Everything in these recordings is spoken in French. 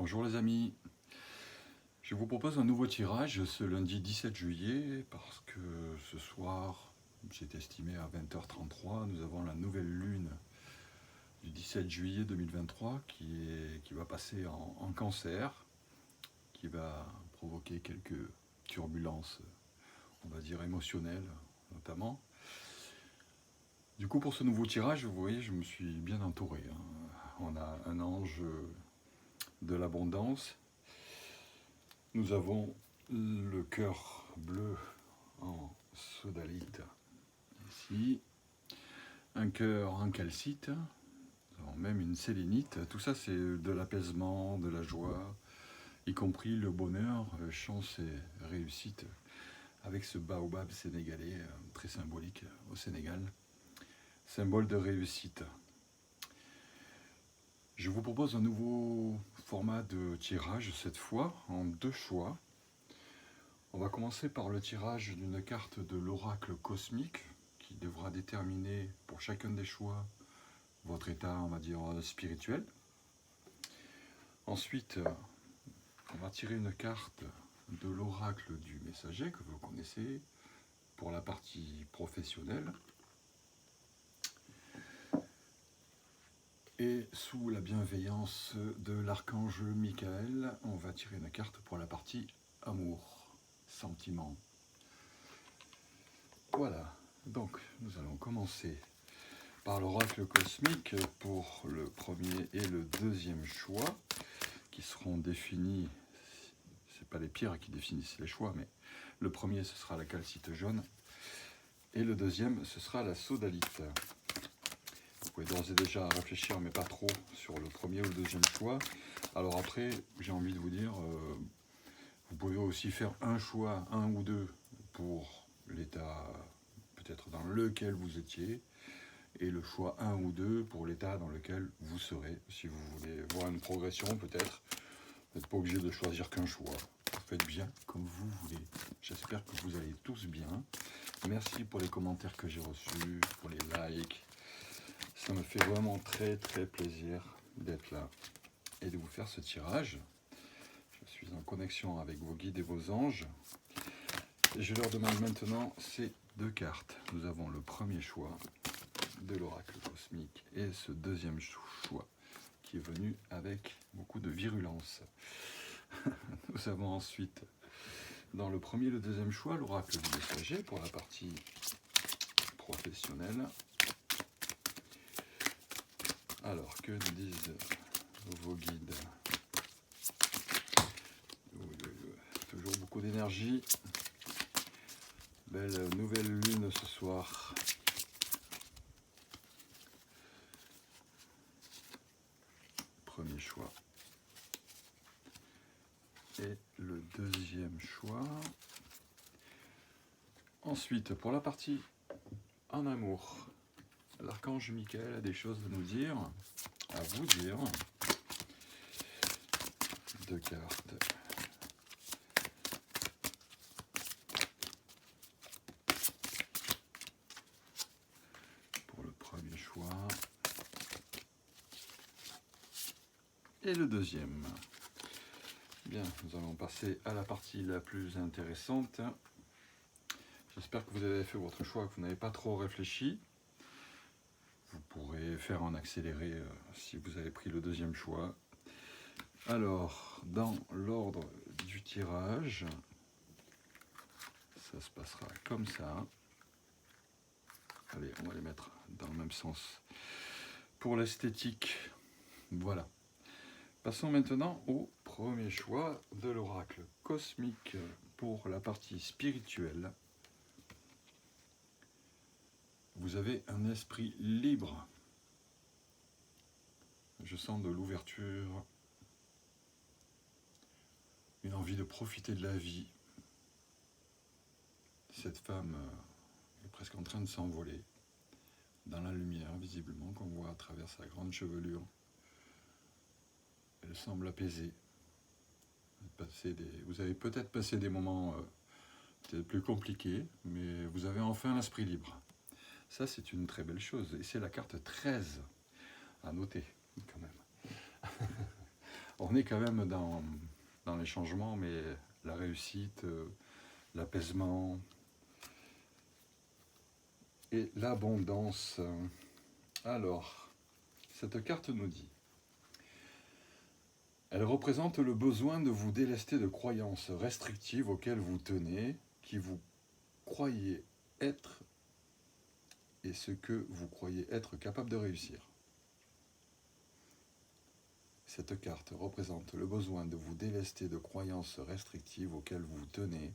Bonjour les amis, je vous propose un nouveau tirage ce lundi 17 juillet parce que ce soir, c'est estimé à 20h33, nous avons la nouvelle lune du 17 juillet 2023 qui va passer en cancer, qui va provoquer quelques turbulences, on va dire émotionnelles notamment. Du coup pour ce nouveau tirage, vous voyez, je me suis bien entouré. On a un ange de l'abondance. Nous avons le cœur bleu en sodalite ici, un cœur en calcite, nous avons même une sélénite. Tout ça c'est de l'apaisement, de la joie, y compris le bonheur, chance et réussite, avec ce baobab sénégalais très symbolique au Sénégal, symbole de réussite. Je vous propose un nouveau format de tirage, cette fois en 2 choix. On va commencer par le tirage d'une carte de l'oracle cosmique qui devra déterminer pour chacun des choix votre état, on va dire, spirituel. Ensuite, on va tirer une carte de l'oracle du messager que vous connaissez pour la partie professionnelle. Et sous la bienveillance de l'archange Michael, on va tirer une carte pour la partie amour, sentiment. Voilà, donc nous allons commencer par l'oracle cosmique pour le premier et le deuxième choix qui seront définis. C'est pas les pierres qui définissent les choix, mais le premier ce sera la calcite jaune et le deuxième ce sera la sodalite. Vous pouvez d'ores et déjà réfléchir, mais pas trop, sur le premier ou le deuxième choix. Alors après, j'ai envie de vous dire, vous pouvez aussi faire un choix, un ou deux, pour l'état peut-être dans lequel vous étiez, et le choix 1 ou 2 pour l'état dans lequel vous serez. Si vous voulez voir une progression, peut-être, vous n'êtes pas obligé de choisir qu'un choix. Vous faites bien comme vous voulez. J'espère que vous allez tous bien. Merci pour les commentaires que j'ai reçus, pour les likes. Ça me fait vraiment très très plaisir d'être là et de vous faire ce tirage. Je suis en connexion avec vos guides et vos anges. Et je leur demande maintenant ces 2 cartes. Nous avons le premier choix de l'oracle cosmique et ce deuxième choix qui est venu avec beaucoup de virulence. Nous avons ensuite dans le premier et le deuxième choix l'oracle du messager pour la partie professionnelle. Alors que disent vos guides? Toujours beaucoup d'énergie. Belle nouvelle lune ce soir. Premier choix. Et le deuxième choix. Ensuite, pour la partie en amour, l'archange Michael a des choses à nous dire, à vous dire. 2 cartes. Pour le premier choix. Et le deuxième. Bien, nous allons passer à la partie la plus intéressante. J'espère que vous avez fait votre choix, que vous n'avez pas trop réfléchi. Vous pourrez faire en accéléré si vous avez pris le deuxième choix. Alors, dans l'ordre du tirage, ça se passera comme ça. Allez, on va les mettre dans le même sens. Pour l'esthétique, voilà. Passons maintenant au premier choix de l'oracle cosmique pour la partie spirituelle. Vous avez un esprit libre. Je sens de l'ouverture, une envie de profiter de la vie. Cette femme est presque en train de s'envoler dans la lumière, visiblement, qu'on voit à travers sa grande chevelure. Elle semble apaisée. Vous avez peut-être passé des moments peut-être plus compliqués, mais vous avez enfin l'esprit libre. Ça, c'est une très belle chose. Et c'est la carte 13 à noter, quand même. On est quand même dans les changements, mais la réussite, l'apaisement et l'abondance. Alors, cette carte nous dit, elle représente le besoin de vous délester de croyances restrictives auxquelles vous tenez, qui vous croyez être et ce que vous croyez être capable de réussir. Cette carte représente le besoin de vous délester de croyances restrictives auxquelles vous tenez,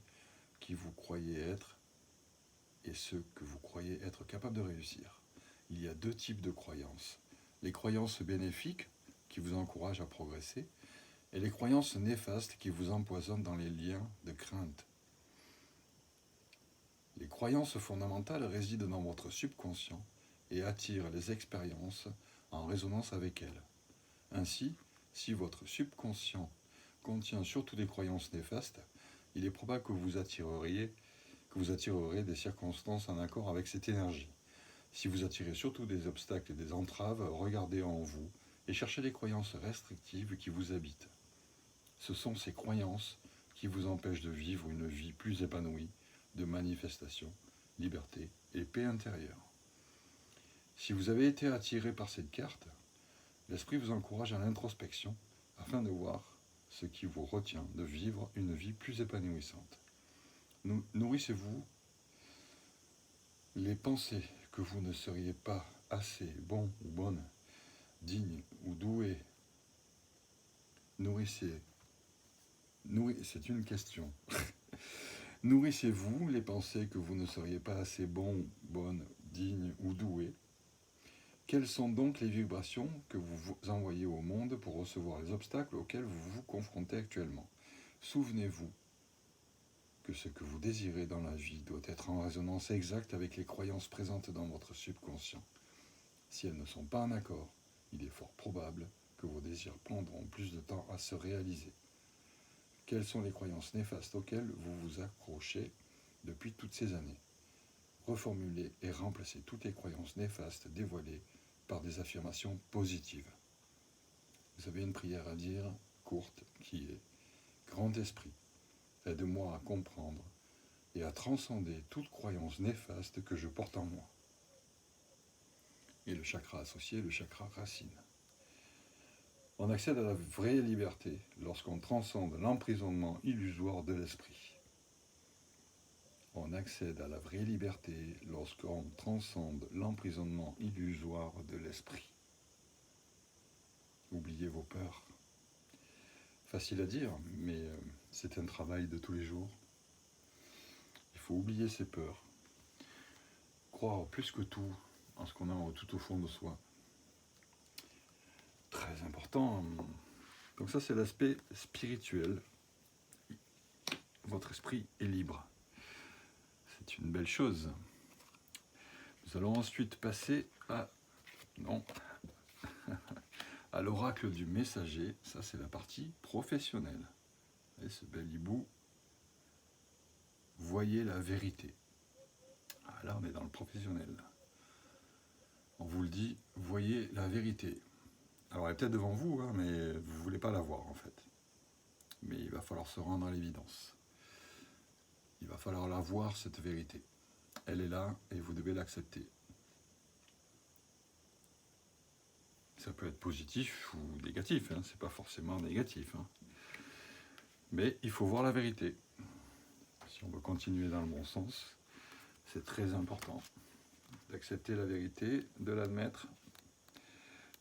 qui vous croyez être et ce que vous croyez être capable de réussir. Il y a deux types de croyances. Les croyances bénéfiques qui vous encouragent à progresser et les croyances néfastes qui vous empoisonnent dans les liens de crainte. Les croyances fondamentales résident dans votre subconscient et attirent les expériences en résonance avec elles. Ainsi, si votre subconscient contient surtout des croyances néfastes, il est probable que vous attirerez des circonstances en accord avec cette énergie. Si vous attirez surtout des obstacles et des entraves, regardez en vous et cherchez les croyances restrictives qui vous habitent. Ce sont ces croyances qui vous empêchent de vivre une vie plus épanouie, de manifestation, liberté et paix intérieure. Si vous avez été attiré par cette carte, l'esprit vous encourage à l'introspection afin de voir ce qui vous retient de vivre une vie plus épanouissante. Nourrissez-vous les pensées que vous ne seriez pas assez bon ou bonne, digne ou doué. C'est une question. Nourrissez-vous les pensées que vous ne seriez pas assez bon, bonne, digne ou doué. Quelles sont donc les vibrations que vous envoyez au monde pour recevoir les obstacles auxquels vous vous confrontez actuellement? Souvenez-vous que ce que vous désirez dans la vie doit être en résonance exacte avec les croyances présentes dans votre subconscient. Si elles ne sont pas en accord, il est fort probable que vos désirs prendront plus de temps à se réaliser. Quelles sont les croyances néfastes auxquelles vous vous accrochez depuis toutes ces années? Reformulez et remplacez toutes les croyances néfastes dévoilées par des affirmations positives. Vous avez une prière à dire, courte, qui est « Grand Esprit, aide-moi à comprendre et à transcender toute croyance néfaste que je porte en moi. » Et le chakra associé, le chakra racine. On accède à la vraie liberté lorsqu'on transcende l'emprisonnement illusoire de l'esprit. On accède à la vraie liberté lorsqu'on transcende l'emprisonnement illusoire de l'esprit. Oubliez vos peurs. Facile à dire, mais c'est un travail de tous les jours. Il faut oublier ses peurs. Croire plus que tout en ce qu'on a tout au fond de soi. Très important. Donc ça, c'est l'aspect spirituel. Votre esprit est libre. C'est une belle chose. Nous allons ensuite passer à l'oracle du messager. Ça, c'est la partie professionnelle. Et ce bel hibou, voyez la vérité. Ah, là, on est dans le professionnel. On vous le dit, voyez la vérité. Alors, elle est peut-être devant vous, hein, mais vous ne voulez pas la voir, en fait. Mais il va falloir se rendre à l'évidence. Il va falloir la voir, cette vérité. Elle est là et vous devez l'accepter. Ça peut être positif ou négatif, hein, c'est pas forcément négatif. Hein. Mais il faut voir la vérité. Si on veut continuer dans le bon sens, c'est très important d'accepter la vérité, de l'admettre.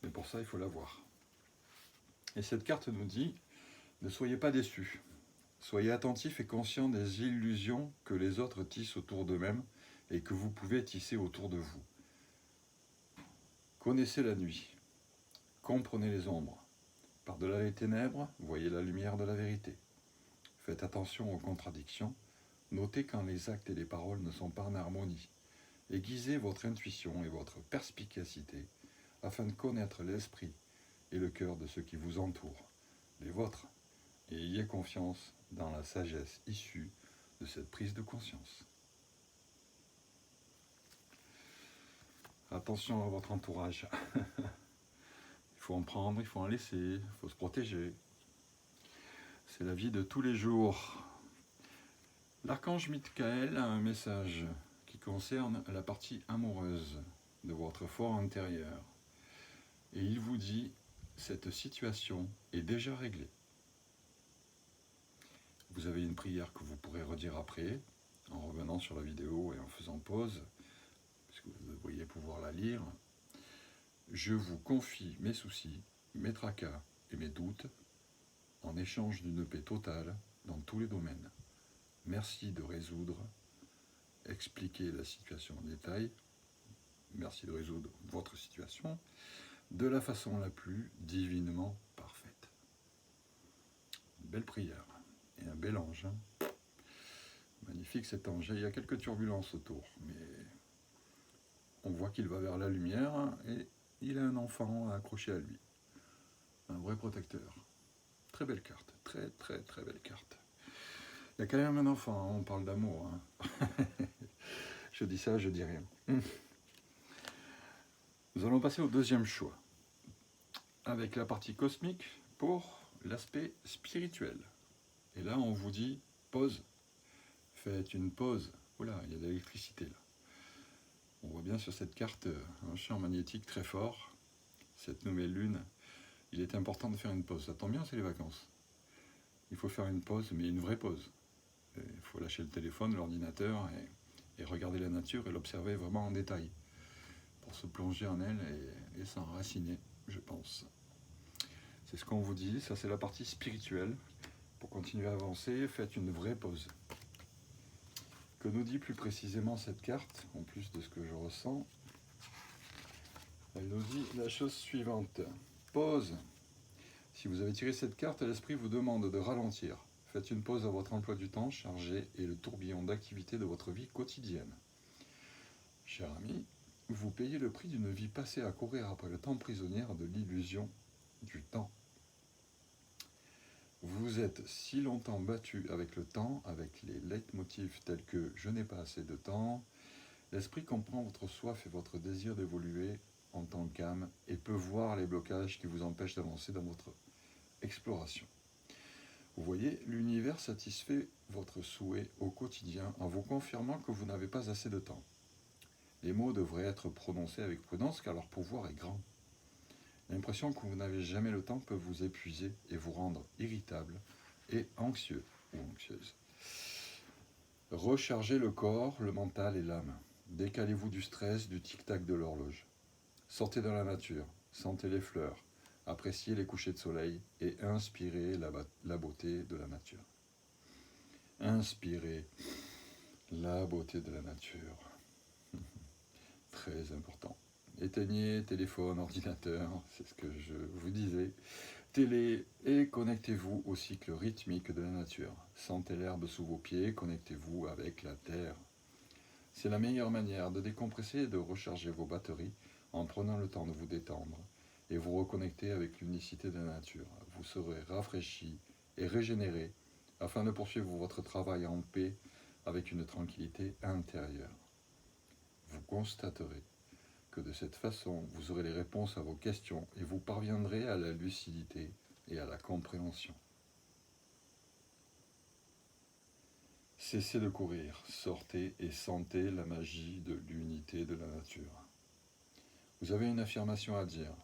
Mais pour ça, il faut la voir. Et cette carte nous dit, ne soyez pas déçus. Soyez attentifs et conscients des illusions que les autres tissent autour d'eux-mêmes et que vous pouvez tisser autour de vous. Connaissez la nuit. Comprenez les ombres. Par-delà les ténèbres, voyez la lumière de la vérité. Faites attention aux contradictions. Notez quand les actes et les paroles ne sont pas en harmonie. Aiguisez votre intuition et votre perspicacité afin de connaître l'esprit et le cœur de ceux qui vous entourent, les vôtres, et ayez confiance dans la sagesse issue de cette prise de conscience. Attention à votre entourage. Il faut en prendre, il faut en laisser, il faut se protéger. C'est la vie de tous les jours. L'archange Michael a un message qui concerne la partie amoureuse de votre fort intérieur. Et il vous dit, cette situation est déjà réglée. Vous avez une prière que vous pourrez redire après, en revenant sur la vidéo et en faisant pause, puisque vous devriez pouvoir la lire. Je vous confie mes soucis, mes tracas et mes doutes, en échange d'une paix totale dans tous les domaines. Merci de résoudre, expliquer la situation en détail, merci de résoudre votre situation, de la façon la plus divinement parfaite. Une belle prière et un bel ange. Magnifique cet ange. Il y a quelques turbulences autour, mais on voit qu'il va vers la lumière et il a un enfant accroché à lui. Un vrai protecteur. Très belle carte, très très très belle carte. Il y a quand même un enfant, on parle d'amour. Je dis ça, je dis rien. Nous allons passer au deuxième choix, avec la partie cosmique pour l'aspect spirituel. Et là, on vous dit, pause, faites une pause. Oula, il y a de l'électricité là. On voit bien sur cette carte un champ magnétique très fort. Cette nouvelle lune, il est important de faire une pause. Ça tombe bien, c'est les vacances. Il faut faire une pause, mais une vraie pause. Il faut lâcher le téléphone, l'ordinateur et regarder la nature et l'observer vraiment en détail pour se plonger en elle et s'enraciner, je pense. C'est ce qu'on vous dit, ça c'est la partie spirituelle. Pour continuer à avancer, faites une vraie pause. Que nous dit plus précisément cette carte, en plus de ce que je ressens? Elle nous dit la chose suivante. Pause. Si vous avez tiré cette carte, l'esprit vous demande de ralentir. Faites une pause à votre emploi du temps chargé et le tourbillon d'activité de votre vie quotidienne. Cher ami, vous payez le prix d'une vie passée à courir après le temps prisonnière de l'illusion du temps. Vous êtes si longtemps battu avec le temps, avec les leitmotifs tels que « je n'ai pas assez de temps », l'esprit comprend votre soif et votre désir d'évoluer en tant qu'âme et peut voir les blocages qui vous empêchent d'avancer dans votre exploration. Vous voyez, l'univers satisfait votre souhait au quotidien en vous confirmant que vous n'avez pas assez de temps. Les mots devraient être prononcés avec prudence car leur pouvoir est grand. L'impression que vous n'avez jamais le temps peut vous épuiser et vous rendre irritable et anxieux ou anxieuse. Rechargez le corps, le mental et l'âme. Décalez-vous du stress, du tic-tac de l'horloge. Sortez dans la nature, sentez les fleurs, appréciez les couchers de soleil et inspirez la beauté de la nature. Inspirez la beauté de la nature. Très important. Éteignez téléphone, ordinateur, c'est ce que je vous disais, télé, et connectez-vous au cycle rythmique de la nature. Sentez l'herbe sous vos pieds, connectez-vous avec la terre. C'est la meilleure manière de décompresser et de recharger vos batteries en prenant le temps de vous détendre et vous reconnecter avec l'unicité de la nature. Vous serez rafraîchi et régénéré afin de poursuivre votre travail en paix avec une tranquillité intérieure. Vous constaterez que de cette façon, vous aurez les réponses à vos questions et vous parviendrez à la lucidité et à la compréhension. Cessez de courir, sortez et sentez la magie de l'unité de la nature. Vous avez une affirmation à dire.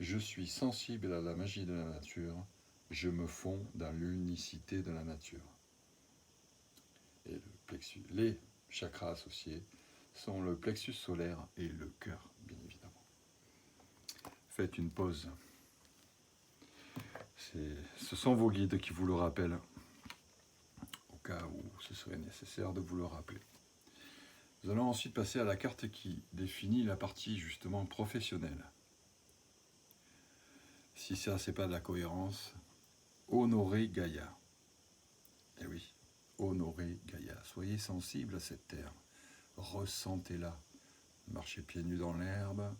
Je suis sensible à la magie de la nature, je me fonds dans l'unicité de la nature. Et les chakras associés sont le plexus solaire et le cœur, bien évidemment. Faites une pause. Ce sont vos guides qui vous le rappellent, au cas où ce serait nécessaire de vous le rappeler. Nous allons ensuite passer à la carte qui définit la partie justement professionnelle. Si ça, c'est pas de la cohérence, honorez Gaïa. Eh oui, honorez Gaïa. Soyez sensible à cette terre. Ressentez-la. Marchez pieds nus dans l'herbe,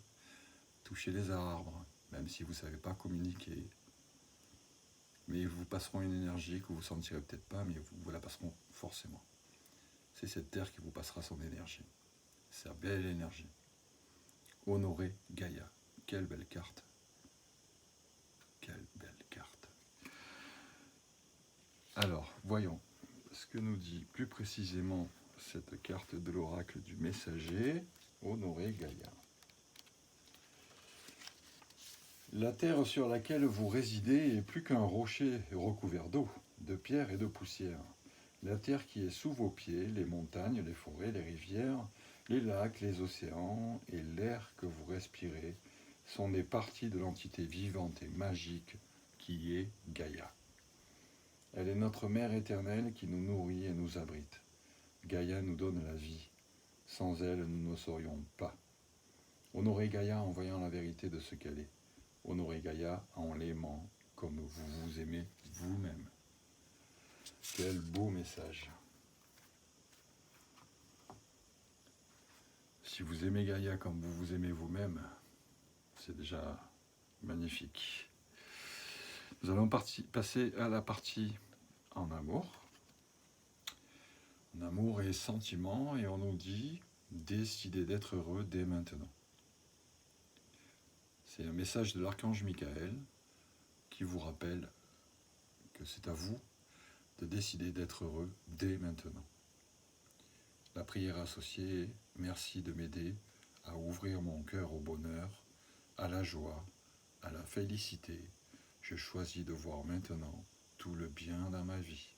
touchez les arbres, même si vous ne savez pas communiquer. Mais ils vous passeront une énergie que vous ne sentirez peut-être pas, mais vous la passeront forcément. C'est cette terre qui vous passera son énergie. Sa belle énergie. Honorez Gaïa. Quelle belle carte. Quelle belle carte. Alors, voyons ce que nous dit plus précisément cette carte de l'oracle du messager, Honoré Gaïa. La terre sur laquelle vous résidez est plus qu'un rocher recouvert d'eau, de pierre et de poussière. La terre qui est sous vos pieds, les montagnes, les forêts, les rivières, les lacs, les océans et l'air que vous respirez sont des parties de l'entité vivante et magique qui est Gaïa. Elle est notre mère éternelle qui nous nourrit et nous abrite. Gaïa nous donne la vie. Sans elle, nous ne serions pas. Honorez Gaïa en voyant la vérité de ce qu'elle est. Honorez Gaïa en l'aimant comme vous vous aimez vous-même. Quel beau message. Si vous aimez Gaïa comme vous vous aimez vous-même, c'est déjà magnifique. Nous allons passer à la partie en amour. En amour et sentiment, et on nous dit décidez d'être heureux dès maintenant. C'est un message de l'archange Michael qui vous rappelle que c'est à vous de décider d'être heureux dès maintenant. La prière associée est « Merci de m'aider à ouvrir mon cœur au bonheur, à la joie, à la félicité. Je choisis de voir maintenant tout le bien dans ma vie. »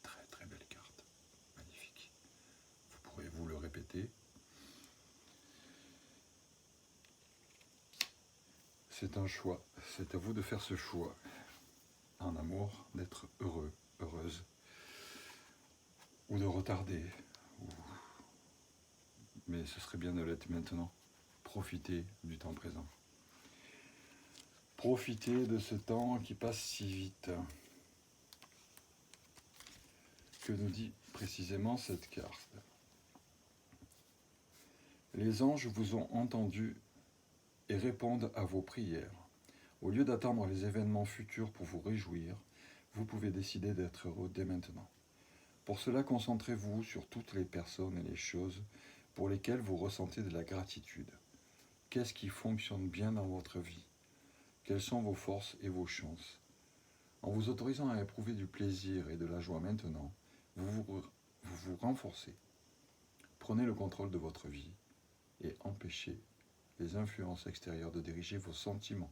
Très très belle carte, magnifique. Vous pourrez vous le répéter. C'est un choix, c'est à vous de faire ce choix. En amour, d'être heureux, heureuse, ou de retarder. Mais ce serait bien de l'être maintenant. Profitez du temps présent. Profitez de ce temps qui passe si vite. Que nous dit précisément cette carte? Les anges vous ont entendu et répondent à vos prières. Au lieu d'attendre les événements futurs pour vous réjouir, vous pouvez décider d'être heureux dès maintenant. Pour cela, concentrez-vous sur toutes les personnes et les choses pour lesquelles vous ressentez de la gratitude. Qu'est-ce qui fonctionne bien dans votre vie? Quelles sont vos forces et vos chances? En vous autorisant à éprouver du plaisir et de la joie maintenant, vous vous renforcez. Prenez le contrôle de votre vie et empêchez les influences extérieures de diriger vos sentiments.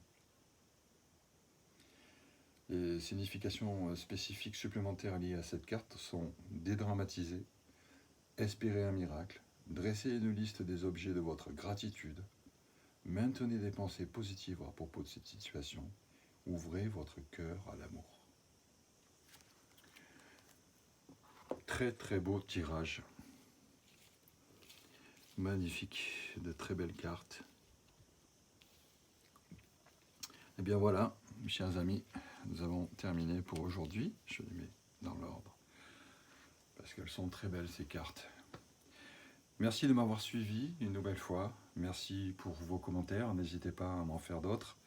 Les significations spécifiques supplémentaires liées à cette carte sont dédramatiser, espérer un miracle, dresser une liste des objets de votre gratitude, maintenez des pensées positives à propos de cette situation, ouvrez votre cœur à l'amour. Très très beau tirage. Magnifique, de très belles cartes. Et bien voilà, mes chers amis, nous avons terminé pour aujourd'hui. Je les mets dans l'ordre parce qu'elles sont très belles ces cartes. Merci de m'avoir suivi une nouvelle fois. Merci pour vos commentaires. N'hésitez pas à m'en faire d'autres.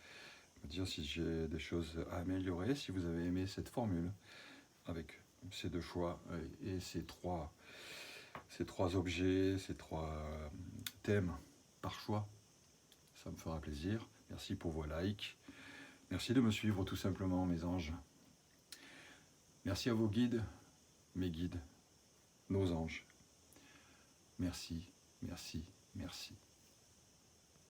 Me dire si j'ai des choses à améliorer, si vous avez aimé cette formule avec ces deux choix et ces trois objets, ces trois thèmes par choix. Ça me fera plaisir. Merci pour vos likes. Merci de me suivre tout simplement, mes anges. Merci à vos guides, mes guides, nos anges. Merci, merci, merci.